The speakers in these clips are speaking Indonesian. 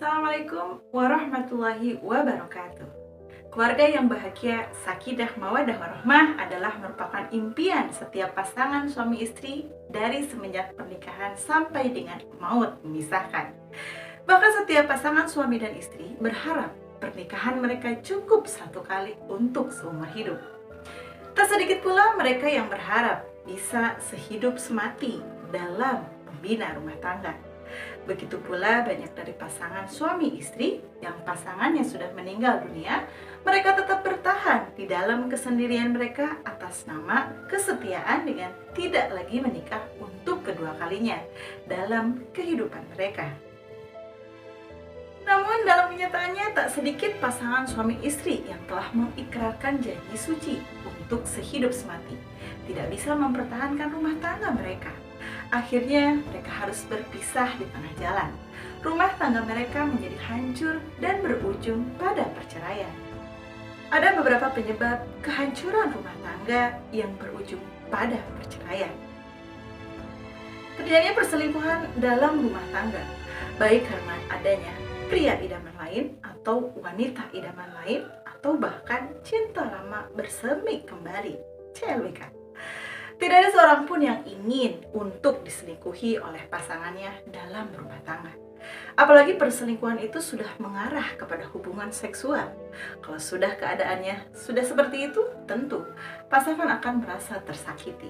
Assalamualaikum warahmatullahi wabarakatuh. Keluarga yang bahagia, sakinah, mawaddah warahmah adalah merupakan impian setiap pasangan suami istri dari semenjak pernikahan sampai dengan maut memisahkan. Bahkan setiap pasangan suami dan istri berharap pernikahan mereka cukup satu kali untuk seumur hidup. Tak sedikit pula mereka yang berharap bisa sehidup semati dalam membina rumah tangga. Begitu pula banyak dari pasangan suami istri yang pasangannya sudah meninggal dunia, mereka tetap bertahan di dalam kesendirian mereka atas nama kesetiaan dengan tidak lagi menikah untuk kedua kalinya dalam kehidupan mereka. Namun dalam kenyataannya tak sedikit pasangan suami istri yang telah mengikrarkan janji suci untuk sehidup semati, tidak bisa mempertahankan rumah tangga mereka. Akhirnya mereka harus berpisah di tengah jalan. Rumah tangga mereka menjadi hancur dan berujung pada perceraian. Ada beberapa penyebab kehancuran rumah tangga yang berujung pada perceraian. Terjadinya perselingkuhan dalam rumah tangga, baik karena adanya pria idaman lain atau wanita idaman lain, atau bahkan cinta lama bersemi kembali, CLBK. Tidak ada seorang pun yang ingin untuk diselingkuhi oleh pasangannya dalam rumah tangga. Apalagi perselingkuhan itu sudah mengarah kepada hubungan seksual. Kalau sudah keadaannya sudah seperti itu, tentu pasangan akan merasa tersakiti.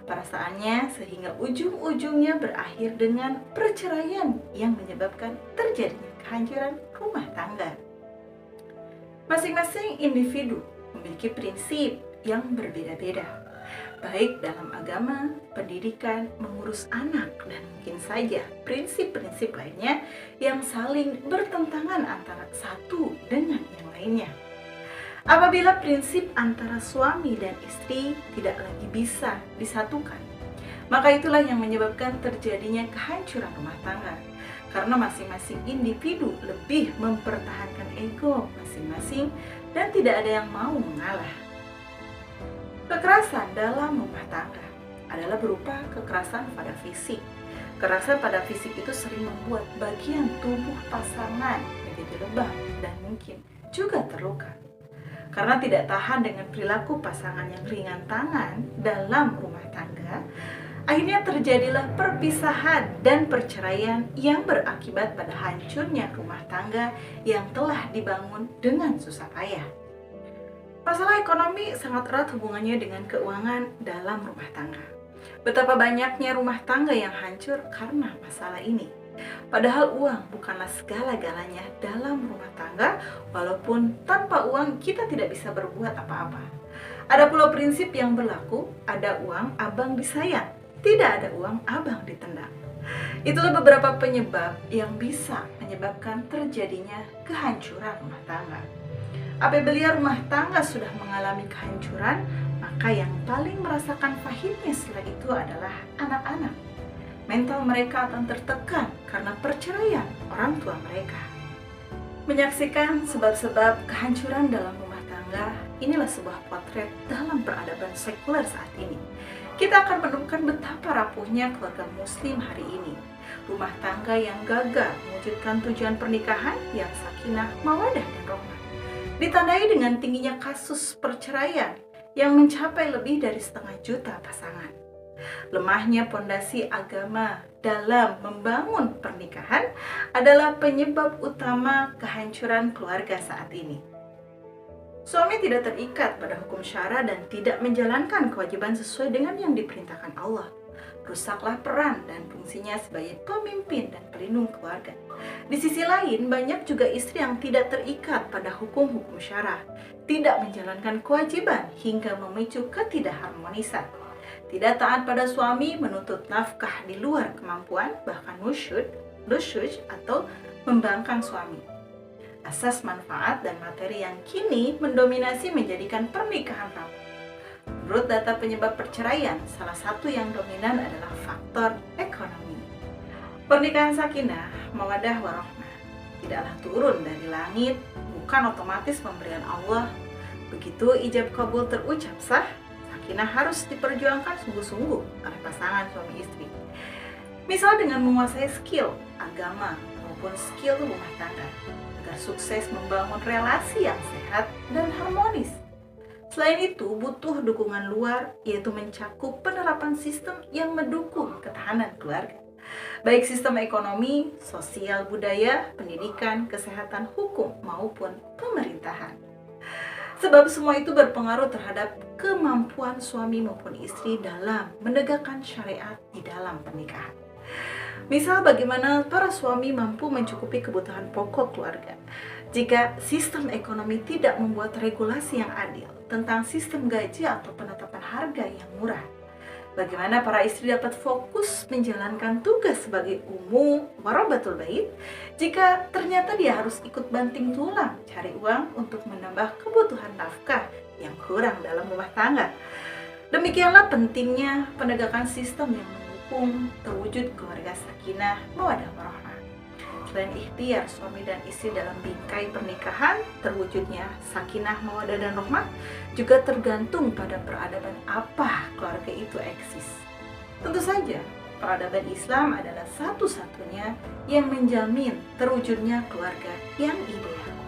Perasaannya sehingga ujung-ujungnya berakhir dengan perceraian yang menyebabkan terjadinya kehancuran rumah tangga. Masing-masing individu memiliki prinsip yang berbeda-beda, baik dalam agama, pendidikan, mengurus anak, dan mungkin saja prinsip-prinsip lainnya yang saling bertentangan antara satu dengan yang lainnya. Apabila prinsip antara suami dan istri tidak lagi bisa disatukan, maka itulah yang menyebabkan terjadinya kehancuran rumah tangga, karena masing-masing individu lebih mempertahankan ego masing-masing dan tidak ada yang mau mengalah. Kekerasan dalam rumah tangga adalah berupa kekerasan pada fisik. Kekerasan pada fisik itu sering membuat bagian tubuh pasangan menjadi lebam dan mungkin juga terluka. Karena tidak tahan dengan perilaku pasangan yang ringan tangan dalam rumah tangga, akhirnya terjadilah perpisahan dan perceraian yang berakibat pada hancurnya rumah tangga yang telah dibangun dengan susah payah. Masalah ekonomi sangat erat hubungannya dengan keuangan dalam rumah tangga. Betapa banyaknya rumah tangga yang hancur karena masalah ini. Padahal uang bukanlah segala-galanya dalam rumah tangga, walaupun tanpa uang kita tidak bisa berbuat apa-apa. Ada pula prinsip yang berlaku, ada uang abang disayang, tidak ada uang abang ditendang. Itulah beberapa penyebab yang bisa menyebabkan terjadinya kehancuran rumah tangga. Apabila rumah tangga sudah mengalami kehancuran, maka yang paling merasakan pahitnya setelah itu adalah anak-anak. Mental mereka akan tertekan karena perceraian orang tua mereka. Menyaksikan sebab-sebab kehancuran dalam rumah tangga, inilah sebuah potret dalam peradaban sekuler saat ini. Kita akan menemukan betapa rapuhnya keluarga muslim hari ini. Rumah tangga yang gagal mewujudkan tujuan pernikahan yang sakinah, mawaddah, dan rahmah, ditandai dengan tingginya kasus perceraian yang mencapai lebih dari 500 juta pasangan. Lemahnya pondasi agama dalam membangun pernikahan adalah penyebab utama kehancuran keluarga saat ini. Suami tidak terikat pada hukum syara dan tidak menjalankan kewajiban sesuai dengan yang diperintahkan Allah. Rusaklah peran dan fungsinya sebagai pemimpin dan pelindung keluarga. Di sisi lain, banyak juga istri yang tidak terikat pada hukum-hukum syara, tidak menjalankan kewajiban hingga memicu ketidakharmonisan. Tidak taat pada suami, menuntut nafkah di luar kemampuan, bahkan nusyuj atau membangkang suami. Asas manfaat dan materi yang kini mendominasi menjadikan pernikahan rapuh. Menurut data penyebab perceraian, salah satu yang dominan adalah faktor ekonomi. Pernikahan sakinah, mawaddah, warahmah tidaklah turun dari langit, bukan otomatis pemberian Allah. Begitu ijab kabul terucap sah, sakinah harus diperjuangkan sungguh-sungguh oleh pasangan suami istri. Misal dengan menguasai skill, agama, maupun maupun skill rumah tangga agar sukses membangun relasi yang sehat dan harmonis. Selain itu, butuh dukungan luar, yaitu mencakup penerapan sistem yang mendukung ketahanan keluarga, baik sistem ekonomi, sosial, budaya, pendidikan, kesehatan, hukum, maupun pemerintahan. Sebab semua itu berpengaruh terhadap kemampuan suami maupun istri dalam menegakkan syariat di dalam pernikahan. Misal bagaimana para suami mampu mencukupi kebutuhan pokok keluarga jika sistem ekonomi tidak membuat regulasi yang adil tentang sistem gaji atau penetapan harga yang murah. Bagaimana para istri dapat fokus menjalankan tugas sebagai warabatul bait jika ternyata dia harus ikut banting tulang cari uang untuk menambah kebutuhan nafkah yang kurang dalam rumah tangga. Demikianlah pentingnya penegakan sistem yang mendukung terwujud keluarga sakinah, mawaddah warahmah. Selain ikhtiar suami dan istri dalam bingkai pernikahan, terwujudnya sakinah, mawaddah dan rahmah juga tergantung pada peradaban apa keluarga itu eksis. Tentu saja, peradaban Islam adalah satu-satunya yang menjamin terwujudnya keluarga yang ideal.